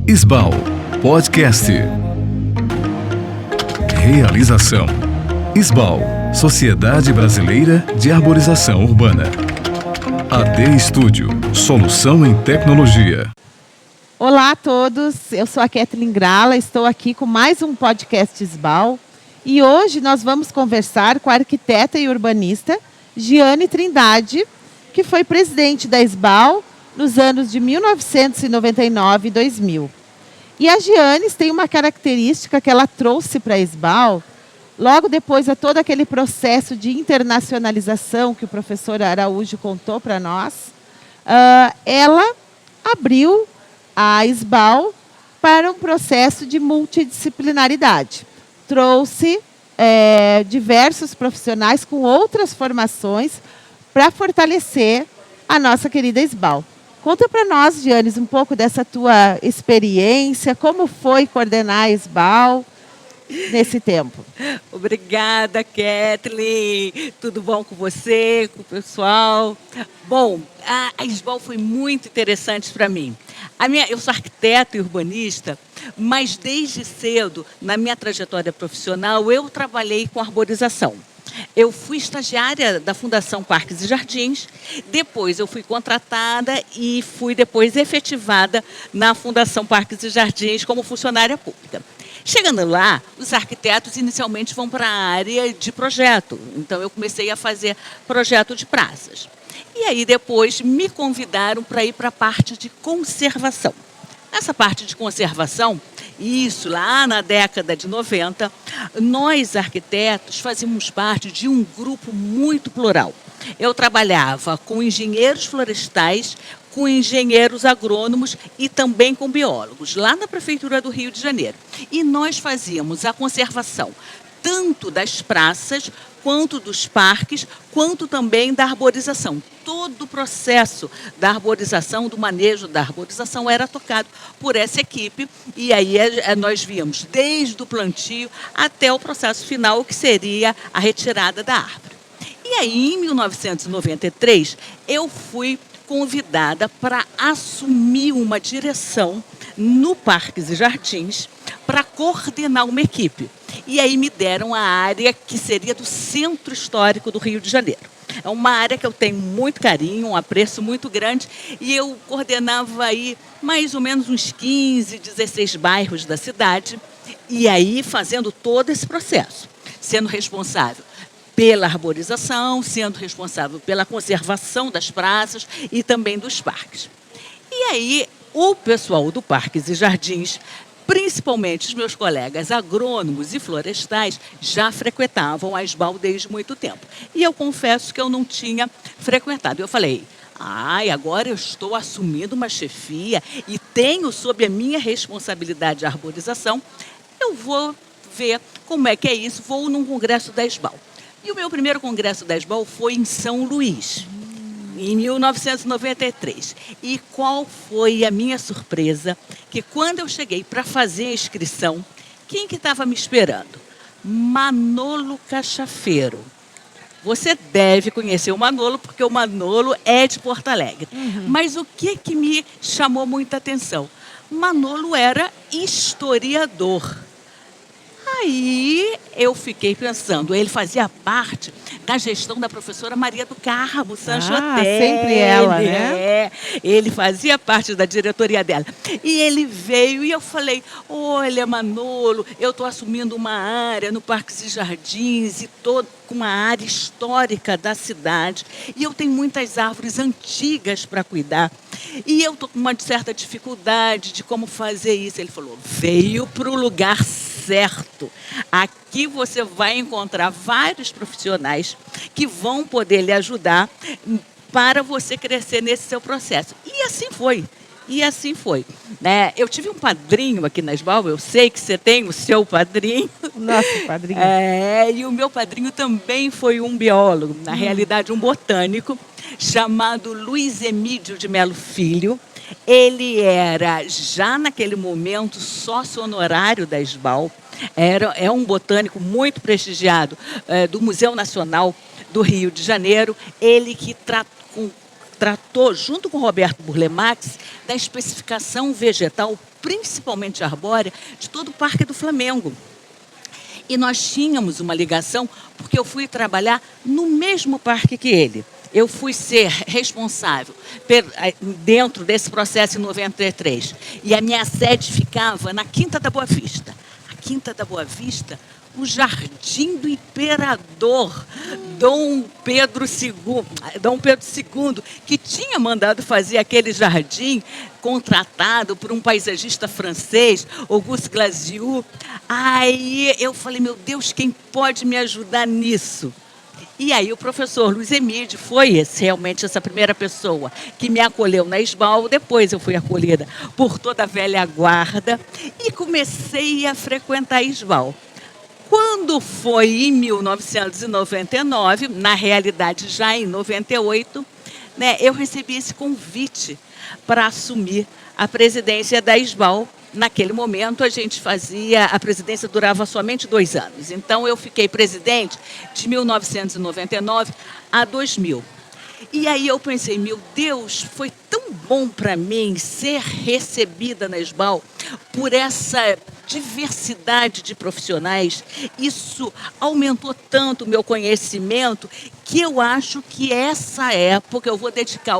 Isbal Podcast. Realização: Isbal, Sociedade Brasileira de Arborização Urbana. AD Estúdio, solução em tecnologia. Olá a todos, eu sou a Kathleen Grala, estou aqui com mais um podcast Isbal e hoje nós vamos conversar com a arquiteta e urbanista Giane Trindade, que foi presidente da Isbal nos anos de 1999 e 2000. E a Giane tem uma característica que ela trouxe para a Isbal, logo depois de todo aquele processo de internacionalização que o professor Araújo contou para nós, ela abriu a Isbal para um processo de multidisciplinaridade. Trouxe diversos profissionais com outras formações para fortalecer a nossa querida Isbal. Conta para nós, Giane, um pouco dessa tua experiência, como foi coordenar a Isbal nesse tempo. Obrigada, Kathleen. Tudo bom com você, com o pessoal? Bom, a Isbal foi muito interessante para mim. Eu sou arquiteta e urbanista, mas desde cedo, na minha trajetória profissional, eu trabalhei com arborização. Eu fui estagiária da Fundação Parques e Jardins, depois eu fui contratada e fui depois efetivada na Fundação Parques e Jardins como funcionária pública. Chegando lá, os arquitetos inicialmente vão para a área de projeto, então eu comecei a fazer projeto de praças. E aí depois me convidaram para ir para a parte de conservação. Nessa parte de conservação, isso lá na década de 90, nós arquitetos fazíamos parte de um grupo muito plural. Eu trabalhava com engenheiros florestais, com engenheiros agrônomos e também com biólogos, lá na Prefeitura do Rio de Janeiro. E nós fazíamos a conservação tanto das praças, quanto dos parques, quanto também da arborização. Todo o processo da arborização, do manejo da arborização, era tocado por essa equipe. E aí nós víamos desde o plantio até o processo final, que seria a retirada da árvore. E aí, em 1993, eu fui convidada para assumir uma direção no Parques e Jardins para coordenar uma equipe. E aí me deram a área que seria do Centro Histórico do Rio de Janeiro. É uma área que eu tenho muito carinho, um apreço muito grande, e eu coordenava aí mais ou menos uns 15, 16 bairros da cidade, e aí fazendo todo esse processo, sendo responsável pela arborização, sendo responsável pela conservação das praças e também dos parques. E aí o pessoal do Parques e Jardins, principalmente os meus colegas agrônomos e florestais, já frequentavam a Isbal desde muito tempo. E eu confesso que eu não tinha frequentado. Eu falei, agora eu estou assumindo uma chefia e tenho sob a minha responsabilidade a arborização, eu vou ver como é que é isso, vou num congresso da Isbal. E o meu primeiro congresso da Isbal foi em São Luís, em 1993. E qual foi a minha surpresa? Que quando eu cheguei para fazer a inscrição, quem que estava me esperando? Manolo Cachafeiro. Você deve conhecer o Manolo, porque o Manolo é de Porto Alegre. Mas o que me chamou muita atenção? Manolo era historiador. Aí eu fiquei pensando, ele fazia parte da gestão da professora Maria do Carmo Sanchotelli. Sempre ela, né? Ele fazia parte da diretoria dela. E ele veio e eu falei, olha, Manolo, eu estou assumindo uma área no Parques e Jardins e estou com uma área histórica da cidade. E eu tenho muitas árvores antigas para cuidar. E eu estou com uma certa dificuldade de como fazer isso. Ele falou, veio para o lugar certo. Aqui você vai encontrar vários profissionais que vão poder lhe ajudar para você crescer nesse seu processo. E assim foi. E assim foi. Né? Eu tive um padrinho aqui na Isbal, eu sei que você tem o seu padrinho. O nosso padrinho. E o meu padrinho também foi um biólogo, na realidade um botânico, chamado Luiz Emídio de Melo Filho. Ele era, já naquele momento, sócio honorário da Isbal. É um botânico muito prestigiado do Museu Nacional do Rio de Janeiro. Ele que tratou, junto com Roberto Burlemax, da especificação vegetal, principalmente arbórea, de todo o Parque do Flamengo. E nós tínhamos uma ligação, porque eu fui trabalhar no mesmo parque que ele. Eu fui ser responsável dentro desse processo em 93. E a minha sede ficava na Quinta da Boa Vista. A Quinta da Boa Vista, o Jardim do Imperador Dom Pedro II, que tinha mandado fazer aquele jardim, contratado por um paisagista francês, Auguste Glaziou. Aí eu falei, meu Deus, quem pode me ajudar nisso? E aí o professor Luiz Emídio foi realmente essa primeira pessoa que me acolheu na SBAL. Depois eu fui acolhida por toda a velha guarda e comecei a frequentar a SBAL. Quando foi em 1999, na realidade já em 98, né, eu recebi esse convite para assumir a presidência da SBAL. Naquele momento, a presidência durava somente 2 anos. Então, eu fiquei presidente de 1999 a 2000. E aí eu pensei, meu Deus, foi tão bom para mim ser recebida na SBAL por essa diversidade de profissionais. Isso aumentou tanto o meu conhecimento que eu acho que essa época eu vou dedicar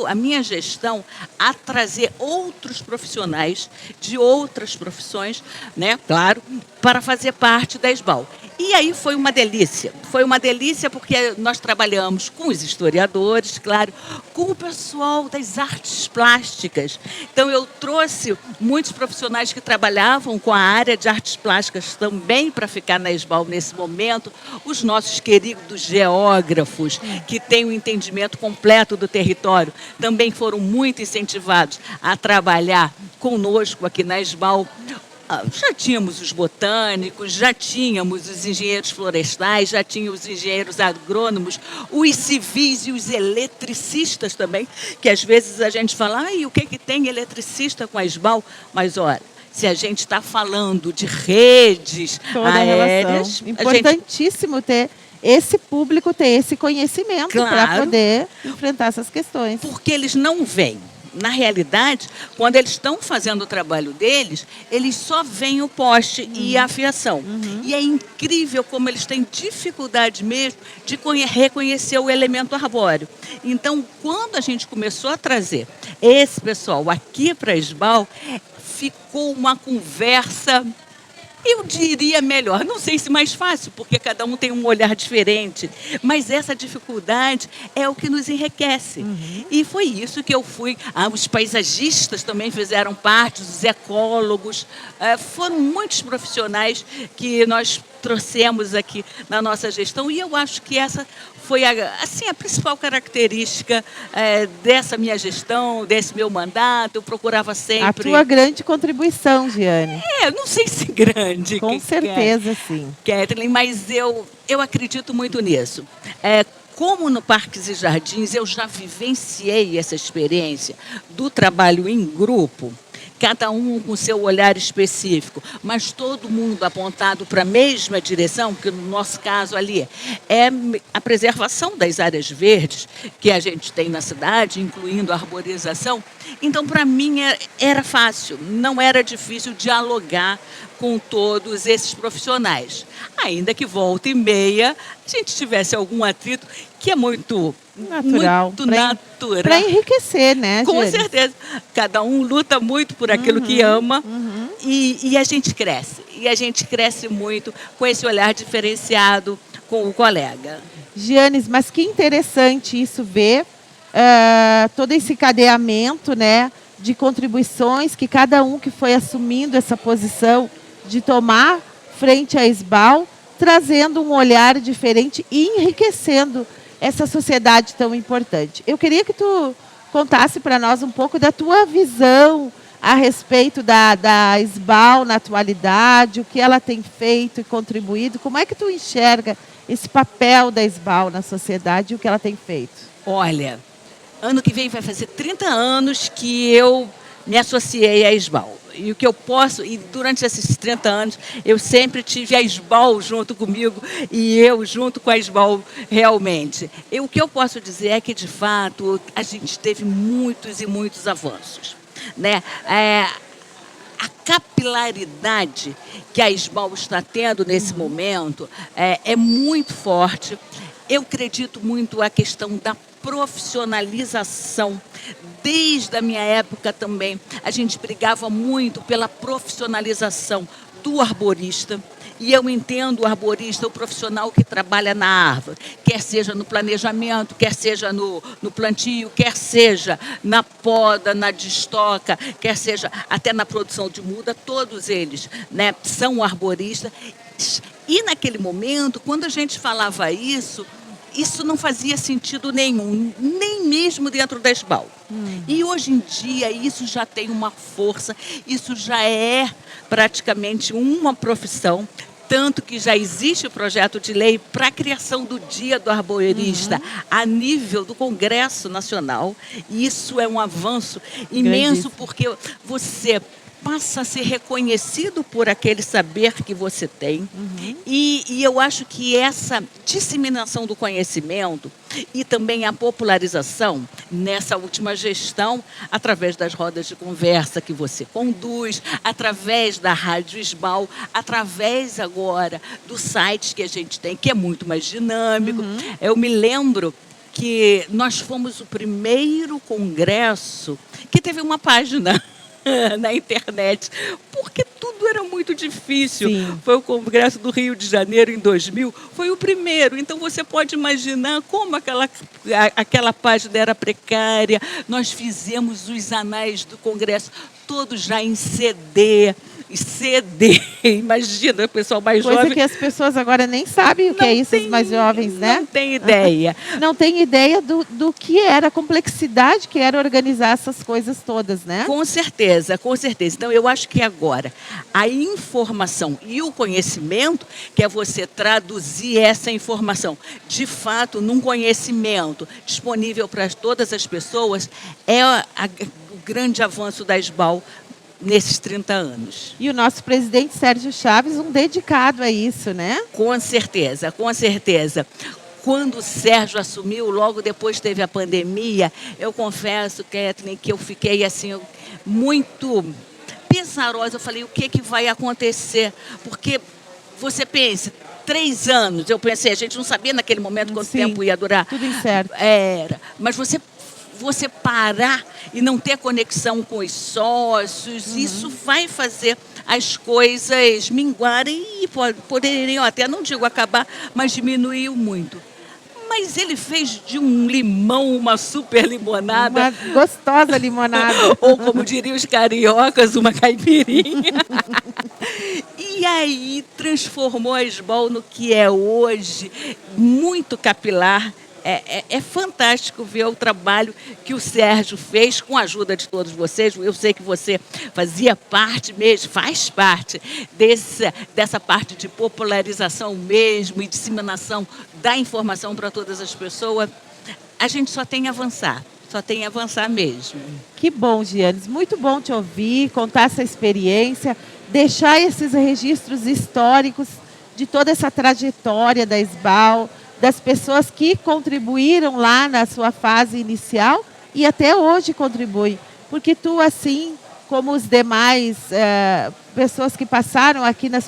a minha gestão a trazer outros profissionais de outras profissões, né, claro, para fazer parte da SBAL. E aí foi uma delícia porque nós trabalhamos com os historiadores, claro, com o pessoal das artes plásticas. Então eu trouxe muitos profissionais que trabalhavam com a área de artes plásticas também para ficar na SBAL nesse momento, os nossos queridos geógrafos, que têm um entendimento completo do território, também foram muito incentivados a trabalhar conosco aqui na SBAL. Já tínhamos os botânicos, já tínhamos os engenheiros florestais, já tínhamos os engenheiros agrônomos, os civis e os eletricistas também, que às vezes a gente fala, o que tem eletricista com a SBAL? Mas olha, se a gente está falando de redes aéreas... Importantíssimo ter esse público, ter esse conhecimento para poder enfrentar essas questões. Porque eles não vêm. Na realidade, quando eles estão fazendo o trabalho deles, eles só veem o poste e a fiação. E é incrível como eles têm dificuldade mesmo de reconhecer o elemento arbóreo. Então, quando a gente começou a trazer esse pessoal aqui para a SBAL, ficou uma conversa, eu diria melhor, não sei se mais fácil, porque cada um tem um olhar diferente, mas essa dificuldade é o que nos enriquece. E foi isso que eu fui. Os paisagistas também fizeram parte, os ecólogos, foram muitos profissionais que nós trouxemos aqui na nossa gestão, e eu acho que essa foi a principal característica dessa minha gestão, desse meu mandato. Eu procurava sempre... A tua grande contribuição, Giane. Não sei se grande. Com certeza, sim. Kathleen, mas eu acredito muito nisso. Como no Parques e Jardins eu já vivenciei essa experiência do trabalho em grupo, cada um com seu olhar específico, mas todo mundo apontado para a mesma direção, que no nosso caso ali é a preservação das áreas verdes que a gente tem na cidade, incluindo a arborização. Então, para mim, era fácil, não era difícil dialogar com todos esses profissionais. Ainda que volta e meia a gente tivesse algum atrito, que é muito natural. Para enriquecer, né, Com Giane? certeza. Cada um luta muito por aquilo que ama e a gente cresce. E a gente cresce muito com esse olhar diferenciado com o colega. Giane, mas que interessante isso ver todo esse cadeamento, né, de contribuições que cada um que foi assumindo essa posição de tomar frente à SBAL, trazendo um olhar diferente e enriquecendo essa sociedade tão importante. Eu queria que tu contasse para nós um pouco da tua visão a respeito da SBAL na atualidade, o que ela tem feito e contribuído. Como é que tu enxerga esse papel da SBAL na sociedade e o que ela tem feito? Olha, ano que vem vai fazer 30 anos que eu me associei à SBAL. o que eu posso, e durante esses 30 anos, eu sempre tive a SBAL junto comigo e eu junto com a SBAL realmente. O que eu posso dizer é que, de fato, a gente teve muitos e muitos avanços, né? A capilaridade que a SBAL está tendo nesse momento é muito forte. Eu acredito muito a questão da profissionalização. Desde a minha época também, a gente brigava muito pela profissionalização do arborista. E eu entendo o arborista, o profissional que trabalha na árvore, quer seja no planejamento, quer seja no plantio, quer seja na poda, na destoca, quer seja até na produção de muda, todos eles, né, são arboristas. E naquele momento, quando a gente falava isso não fazia sentido nenhum, nem mesmo dentro da SBAL. E hoje em dia isso já tem uma força, isso já é praticamente uma profissão, tanto que já existe o projeto de lei para a criação do Dia do Arborista a nível do Congresso Nacional. E isso é um avanço imenso, porque você passa a ser reconhecido por aquele saber que você tem. E eu acho que essa disseminação do conhecimento e também a popularização nessa última gestão, através das rodas de conversa que você conduz, através da Rádio SBAL, através agora do site que a gente tem, que é muito mais dinâmico. Eu me lembro que nós fomos o primeiro congresso que teve uma página na internet, porque tudo era muito difícil. Sim. Foi o Congresso do Rio de Janeiro em 2000, foi o primeiro. Então você pode imaginar como aquela página era precária. Nós fizemos os anais do Congresso todos já em CD. Imagina, o pessoal mais Coisa jovem. que as pessoas agora nem sabem o que é isso, os mais jovens, né? Não tem ideia. Não tem ideia do que era, a complexidade que era organizar essas coisas todas, né? Com certeza, com certeza. Então, eu acho que agora a informação e o conhecimento, que é você traduzir essa informação, de fato, num conhecimento disponível para todas as pessoas, é o grande avanço da SBAL nesses 30 anos. E o nosso presidente Sérgio Chaves, um dedicado a isso, né? Com certeza, com certeza. Quando o Sérgio assumiu, logo depois teve a pandemia, eu confesso, Kathleen, que eu fiquei assim, muito pesarosa. Eu falei, o que vai acontecer? Porque você pensa, 3 anos, eu pensei, a gente não sabia naquele momento quanto tempo ia durar. Tudo incerto. Era, mas você parar e não ter conexão com os sócios, isso vai fazer as coisas minguarem e poderiam até, não digo acabar, mas diminuiu muito. Mas ele fez de um limão uma super limonada. Uma gostosa limonada. Ou, como diriam os cariocas, uma caipirinha. E aí transformou a SBAL no que é hoje, muito capilar. É fantástico ver o trabalho que o Sérgio fez com a ajuda de todos vocês. Eu sei que você fazia parte mesmo, faz parte dessa parte de popularização mesmo e disseminação da informação para todas as pessoas. A gente só tem a avançar. Só tem a avançar mesmo. Que bom, Gianes. Muito bom te ouvir, contar essa experiência, deixar esses registros históricos de toda essa trajetória da SBAL, das pessoas que contribuíram lá na sua fase inicial e até hoje contribuem. Porque tu, assim como os demais pessoas que passaram aqui na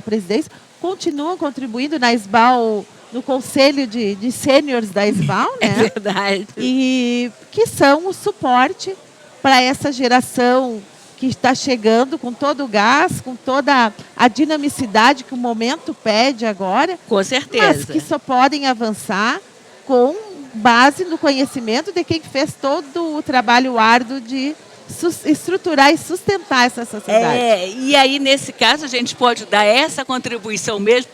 presidência, continuam contribuindo na SBAL, no conselho de sêniores da SBAL, né? É verdade. E que são o suporte para essa geração que está chegando com todo o gás, com toda a dinamicidade que o momento pede agora. Com certeza. Mas que só podem avançar com base no conhecimento de quem fez todo o trabalho árduo de estruturar e sustentar essa sociedade. E aí, nesse caso, a gente pode dar essa contribuição mesmo,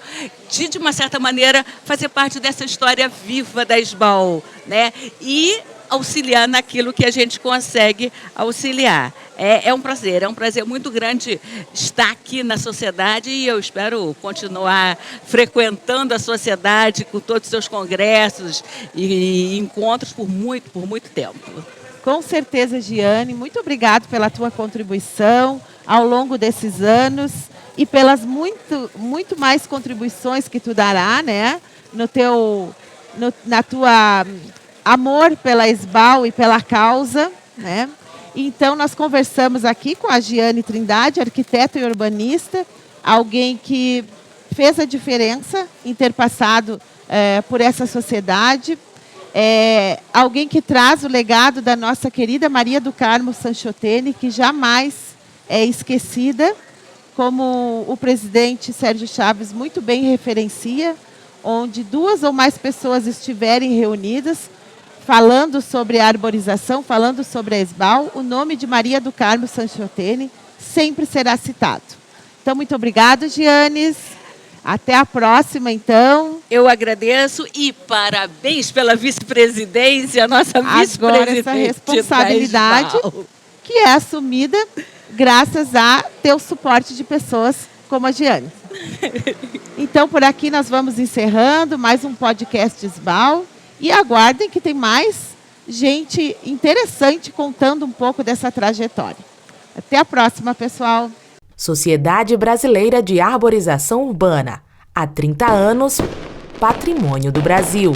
de uma certa maneira, fazer parte dessa história viva da SBAL, né? E auxiliar naquilo que a gente consegue auxiliar. É um prazer muito grande estar aqui na sociedade e eu espero continuar frequentando a sociedade com todos os seus congressos e encontros por muito tempo. Com certeza, Giane. Muito obrigado pela tua contribuição. ao longo desses anos e pelas muito mais contribuições que tu dará, né? Na tua amor pela SBAL e pela causa, né? Então, nós conversamos aqui com a Giane Trindade, arquiteta e urbanista, alguém que fez a diferença em ter passado por essa sociedade, alguém que traz o legado da nossa querida Maria do Carmo Sanchotene, que jamais é esquecida, como o presidente Sérgio Chaves muito bem referencia, onde 2 ou mais pessoas estiverem reunidas, falando sobre a arborização, falando sobre a SBAL, o nome de Maria do Carmo Sanchotene sempre será citado. Então, muito obrigada, Gianes. Até a próxima, então. Eu agradeço e parabéns pela vice-presidência, nossa vice-presidente. Agora, essa responsabilidade que é assumida graças a teu suporte de pessoas como a Giane. Então, por aqui nós vamos encerrando mais um podcast SBAL. E aguardem que tem mais gente interessante contando um pouco dessa trajetória. Até a próxima, pessoal. Sociedade Brasileira de Arborização Urbana. Há 30 anos, patrimônio do Brasil.